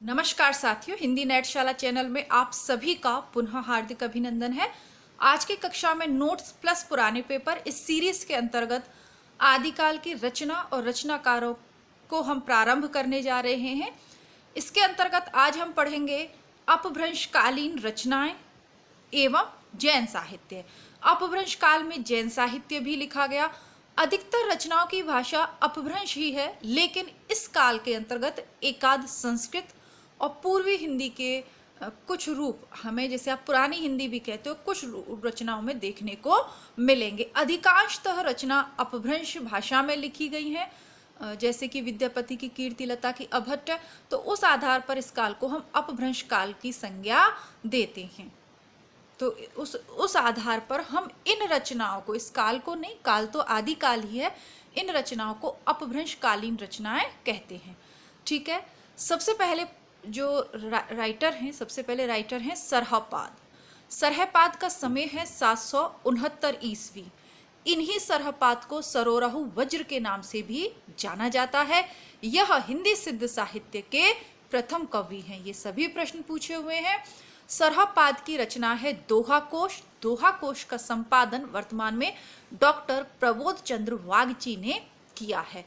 नमस्कार साथियों, हिंदी नेटशाला चैनल में आप सभी का पुनः हार्दिक अभिनंदन है। आज की कक्षा में नोट्स प्लस पुराने पेपर इस सीरीज के अंतर्गत आदिकाल की रचना और रचनाकारों को हम प्रारंभ करने जा रहे हैं। इसके अंतर्गत आज हम पढ़ेंगे अपभ्रंशकालीन रचनाएं एवं जैन साहित्य। अपभ्रंश काल में जैन साहित्य भी लिखा गया। अधिकतर रचनाओं की भाषा अपभ्रंश ही है, लेकिन इस काल के अंतर्गत एकाध संस्कृत और पूर्वी हिंदी के कुछ रूप हमें, जैसे आप पुरानी हिंदी भी कहते हो, कुछ रचनाओं में देखने को मिलेंगे। अधिकांशतः रचना अपभ्रंश भाषा में लिखी गई हैं, जैसे कि विद्यापति की कीर्तिलता की अभट्ट। तो उस आधार पर इस काल को हम अपभ्रंश काल की संज्ञा देते हैं। तो उस आधार पर हम इन रचनाओं को, इस काल को नहीं, काल तो आदिकाल ही है, इन रचनाओं को अपभ्रंशकालीन रचनाएं कहते हैं। ठीक है। सबसे पहले जो राइटर हैं सरहपाद। सरहपाद का समय है 769 ईस्वी। इन्हीं सरहपाद को सरोरहु वज्र के नाम से भी जाना जाता है। यह हिंदी सिद्ध साहित्य के प्रथम कवि हैं। ये सभी प्रश्न पूछे हुए हैं। सरहपाद की रचना है दोहा कोश। दोहा कोश का संपादन वर्तमान में डॉक्टर प्रबोध चंद्र वागची ने किया है।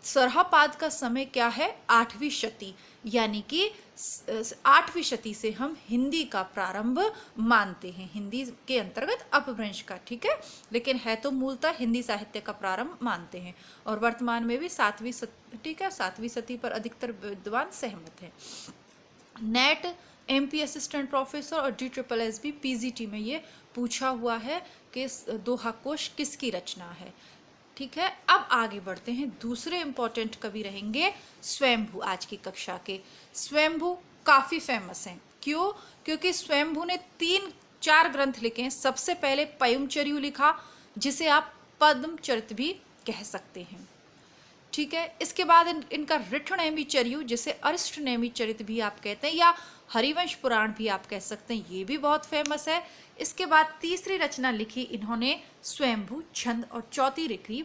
सरहपाद का समय क्या है? 8वीं शती, यानी कि 8वीं शती से हम हिंदी का प्रारंभ मानते हैं, हिंदी के अंतर्गत अपभ्रंश का। ठीक है, लेकिन है तो मूलतः हिंदी साहित्य का प्रारंभ मानते हैं। और वर्तमान में भी 7वीं शती, ठीक है, 7वीं शती पर अधिकतर विद्वान सहमत हैं। नेट एमपी असिस्टेंट प्रोफेसर और DSSB PGT में ये पूछा हुआ है कि दोहा कोश किसकी रचना है। ठीक है, अब आगे बढ़ते हैं। दूसरे इंपॉर्टेंट कवि रहेंगे स्वयंभू। आज की कक्षा के स्वयंभू काफ़ी फेमस हैं। क्यों? क्योंकि स्वयंभू ने 3-4 ग्रंथ लिखे हैं। सबसे पहले पयुमचर्यु लिखा, जिसे आप पद्मचरित भी कह सकते हैं। ठीक है, इसके बाद इनका ऋठनेमी चर्यु, जिसे अरिष्टनेमी चरित भी आप कहते हैं, या हरिवंश पुराण भी आप कह सकते हैं, ये भी बहुत फेमस है। इसके बाद तीसरी रचना लिखी इन्होंने स्वयंभू छंद, और चौथी लिखी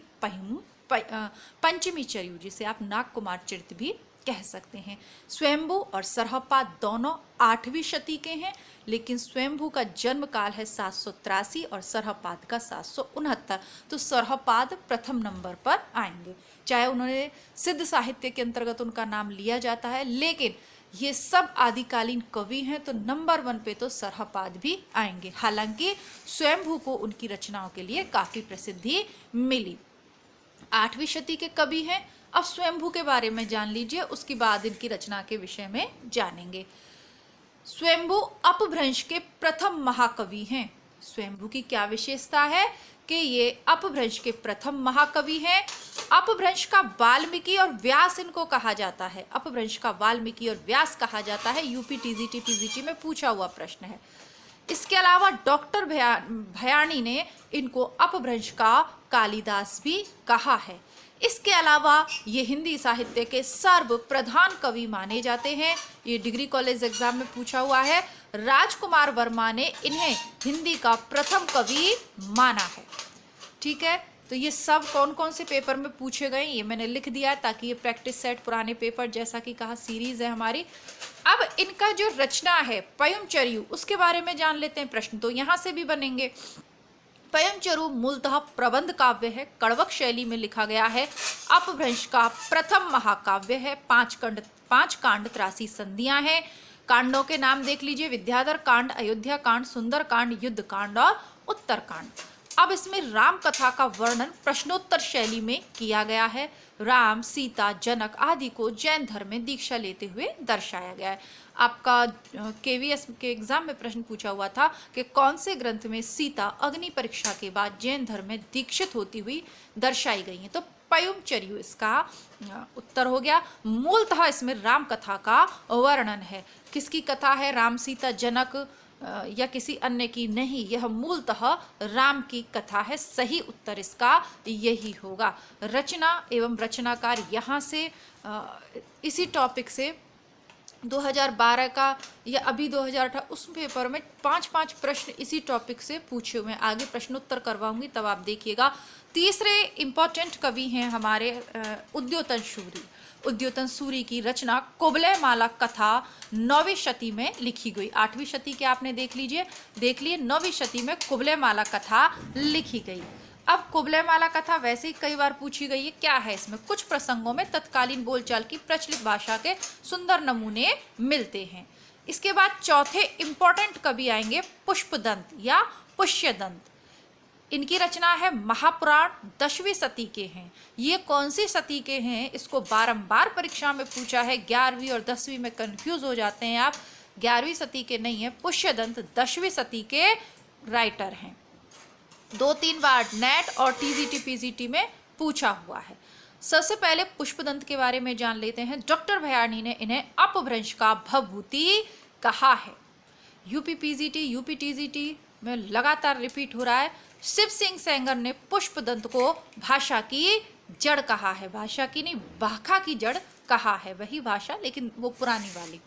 पंचमी चर्यु, जिसे आप नागकुमार चरित भी कह सकते हैं। स्वयंभू और सरहपाद दोनों 8वीं शती के हैं, लेकिन स्वयंभू का जन्म काल है 783 और सरहपाद का 769। तो सरहपाद प्रथम नंबर पर आएंगे। चाहे उन्होंने सिद्ध साहित्य के अंतर्गत उनका नाम लिया जाता है, लेकिन ये सब आदिकालीन कवि हैं, तो नंबर 1 पे तो सरहपाद भी आएंगे। हालांकि स्वयंभू को उनकी रचनाओं के लिए काफ़ी प्रसिद्धि मिली। 8वीं शती के कवि हैं। अब स्वयंभू के बारे में जान लीजिए, उसके बाद इनकी रचना के विषय में जानेंगे। स्वयंभू अपभ्रंश के प्रथम महाकवि हैं। स्वयंभू की क्या विशेषता है कि ये अपभ्रंश के प्रथम महाकवि हैं। अपभ्रंश का वाल्मीकि और व्यास इनको कहा जाता है। अपभ्रंश का वाल्मीकि और व्यास कहा जाता है। यूपी TGT PGT में पूछा हुआ प्रश्न है। इसके अलावा डॉक्टर भयाणी ने इनको अपभ्रंश का कालिदास भी कहा है। इसके अलावा ये हिंदी साहित्य के सर्व प्रधान कवि माने जाते हैं। ये डिग्री कॉलेज एग्जाम में पूछा हुआ है। राजकुमार वर्मा ने इन्हें हिंदी का प्रथम कवि माना है। ठीक है, तो ये सब कौन कौन से पेपर में पूछे गए ये मैंने लिख दिया है, ताकि ये प्रैक्टिस सेट पुराने पेपर, जैसा कि कहा, सीरीज है हमारी। अब इनका जो रचना है पयुमचर्यु, उसके बारे में जान लेते हैं। प्रश्न तो यहाँ से भी बनेंगे। पयुमचर्यु मूलतः प्रबंध काव्य है, कड़वक शैली में लिखा गया है। अपभ्रंश का प्रथम महाकाव्य है। 5 कांड 83 संधियां हैं। कांडों के नाम देख लीजिए: विद्याधर कांड, अयोध्या कांड, सुंदर कांड, युद्ध कांड और उत्तर कांड। अब इसमें राम कथा का वर्णन प्रश्नोत्तर शैली में किया गया है। राम, सीता, जनक आदि को जैन धर्म में दीक्षा लेते हुए दर्शाया गया है। आपका KVS के एग्जाम में प्रश्न पूछा हुआ था कि कौन से ग्रंथ में सीता अग्नि परीक्षा के बाद जैन धर्म में दीक्षित होती हुई दर्शाई गई है। तो पयुमचर्यु इसका उत्तर हो गया। मूलतः इसमें राम कथा का वर्णन है। किसकी कथा है? राम, सीता, जनक या किसी अन्य की नहीं, यह मूलतः राम की कथा है। सही उत्तर इसका यही होगा। रचना एवं रचनाकार यहाँ से इसी टॉपिक से 2012 का या अभी 2018 उस पेपर में 5-5 प्रश्न इसी टॉपिक से पूछे हुए हैं। आगे प्रश्नोत्तर करवाऊंगी तब आप देखिएगा। तीसरे इम्पोर्टेंट कवि हैं हमारे उद्योतन सूरी। उद्योतन सूरी की रचना कुबलय माला कथा 9वीं शती में लिखी गई। 8वीं शती के आपने देख लीजिए, देख लिए 9वीं शती में कुबलय माला कथा लिखी गई। अब कुबलय माला कथा वैसे ही कई बार पूछी गई है। क्या है इसमें? कुछ प्रसंगों में तत्कालीन बोलचाल की प्रचलित भाषा के सुंदर नमूने मिलते हैं। इसके बाद चौथे इंपॉर्टेंट कवि आएंगे पुष्पदंत या पुष्यदंत। इनकी रचना है महापुराण, 10वीं शती के हैं। ये कौन सी शती के हैं इसको बारंबार परीक्षा में पूछा है। 11वीं और 10वीं में कंफ्यूज हो जाते हैं आप। 11वीं शती के नहीं है, पुष्यदंत 10वीं शती के राइटर हैं। 2-3 बार नेट और टीजीटी पीजीटी में पूछा हुआ है। सबसे पहले पुष्पदंत के बारे में जान लेते हैं। डॉक्टर भयानी ने इन्हें अपभ्रंश का भवभूति कहा है। यूपी पीजीटी, यूपी टीजीटी में लगातार रिपीट हो रहा है। शिव सिंह सेंगर ने पुष्पदंत को भाषा की जड़ कहा है। भाषा की नहीं, भाखा की जड़ कहा है, वही भाषा लेकिन वो पुरानी वाली।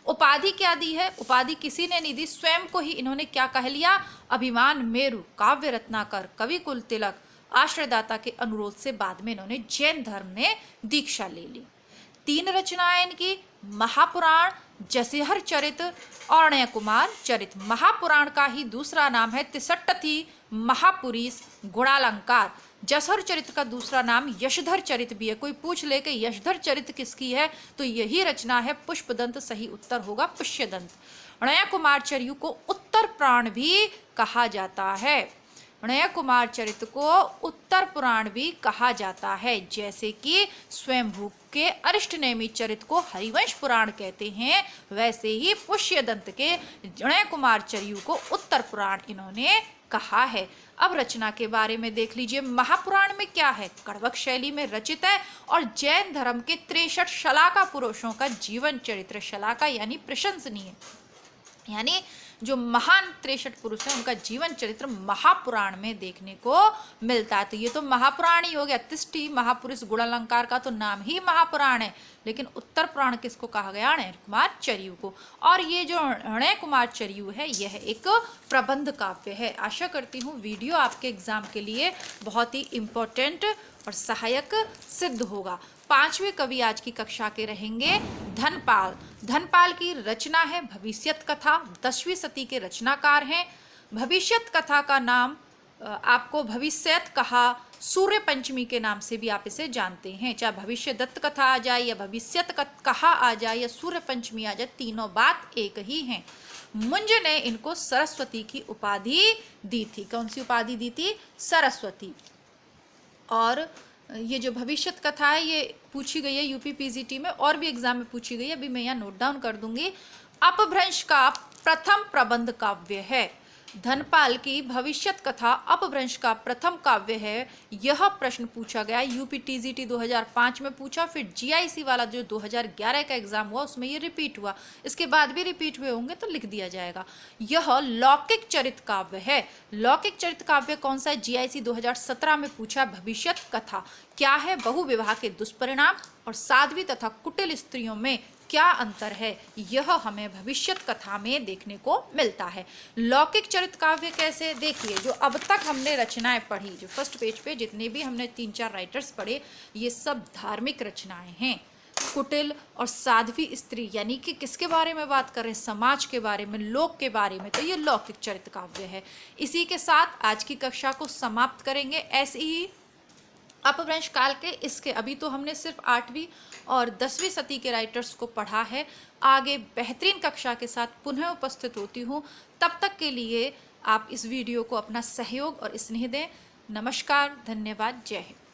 उपाधि क्या दी है? उपाधि किसी ने नहीं दी, स्वयं को ही इन्होंने क्या कह लिया? अभिमान मेरु, काव्य रत्नाकर, कवि कुल तिलक, आश्रयदाता के अनुरोध से बाद में इन्होंने जैन धर्म में दीक्षा ले ली। 3 रचनाएं इनकी, महापुराण, जसेहर चरित और अणय कुमार चरित। महापुराण का ही दूसरा नाम है तिसट्टथी महापुरीस गुणालंकार। जसहर चरित का दूसरा नाम यशधर चरित भी है। कोई पूछ ले कि यशधर चरित किसकी है तो यही रचना है पुष्पदंत। सही उत्तर होगा पुष्यदंत। अणय कुमार चर्यु को उत्तर पुराण भी कहा जाता है। अणय कुमार चरित को उत्तर पुराण भी कहा जाता है। जैसे कि स्वयंभू के अरिष्टनेमी चरित को हरिवंश पुराण कहते हैं, वैसे ही पुष्यदंत के अणय कुमार चर्यु को उत्तर पुराण इन्होंने कहा है। अब रचना के बारे में देख लीजिए। महापुराण में क्या है? कड़वक शैली में रचित है और जैन धर्म के 63 शलाका पुरुषों का जीवन चरित्र, शलाका यानी प्रशंसनीय, यानी जो महान 63 पुरुष हैं उनका जीवन चरित्र महापुराण में देखने को मिलता है। तो ये तो महापुराण ही हो गया। तिष्टि महापुरुष गुणालंकार का तो नाम ही महापुराण है, लेकिन उत्तर पुराण किसको कहा गया? अणय कुमार चर्यु को। और ये जो अणय कुमार चर्यु है यह एक प्रबंध काव्य है। आशा करती हूँ वीडियो आपके एग्जाम के लिए बहुत ही इम्पोर्टेंट और सहायक सिद्ध होगा। 5वें कवि आज की कक्षा के रहेंगे धनपाल। धनपाल की रचना है भविष्यत कथा, 10वीं शती के रचनाकार हैं। भविष्यत कथा का नाम आपको भविष्यत कहा, सूर्य पंचमी के नाम से भी आप इसे जानते हैं। चाहे भविष्य दत्त कथा आ जाए या भविष्यत कहा आ जाए या सूर्य पंचमी आ जाए, तीनों बात एक ही हैं। मुंज ने इनको सरस्वती की उपाधि दी थी। कौन सी उपाधि दी थी? सरस्वती। और ये जो भविष्यत कथा है ये पूछी गई है यूपी पीजीटी में और भी एग्जाम में पूछी गई है। अभी मैं यहाँ नोट डाउन कर दूंगी। अपभ्रंश का प्रथम प्रबंध काव्य है। धनपाल की भविष्यत कथा अपभ्रंश का प्रथम काव्य है। यह प्रश्न पूछा गया यूपी टीजीटी 2005 में पूछा, फिर जीआईसी वाला जो 2011 का एग्जाम हुआ उसमें ये रिपीट हुआ। इसके बाद भी रिपीट हुए होंगे तो लिख दिया जाएगा। यह लौकिक चरित काव्य है। लौकिक चरित काव्य कौन सा है? जीआईसी 2017 में पूछा। भविष्यत कथा क्या है? बहुविवाह के दुष्परिणाम और साध्वी तथा कुटिल स्त्रियों में क्या अंतर है, यह हमें भविष्यत कथा में देखने को मिलता है। लौकिक चरित काव्य कैसे? देखिए, जो अब तक हमने रचनाएं पढ़ी, जो फर्स्ट पेज पे जितने भी हमने 3-4 राइटर्स पढ़े, ये सब धार्मिक रचनाएं हैं। कुटिल और साध्वी स्त्री यानी कि किसके बारे में बात कर रहे हैं? समाज के बारे में, लोक के बारे में। तो ये लौकिक चरित काव्य है। इसी के साथ आज की कक्षा को समाप्त करेंगे। ऐसे ही अपभ्रंश काल के इसके अभी तो हमने सिर्फ 8वीं और 10वीं शती के राइटर्स को पढ़ा है। आगे बेहतरीन कक्षा के साथ पुनः उपस्थित होती हूँ। तब तक के लिए आप इस वीडियो को अपना सहयोग और स्नेह दें। नमस्कार, धन्यवाद, जय हिंद।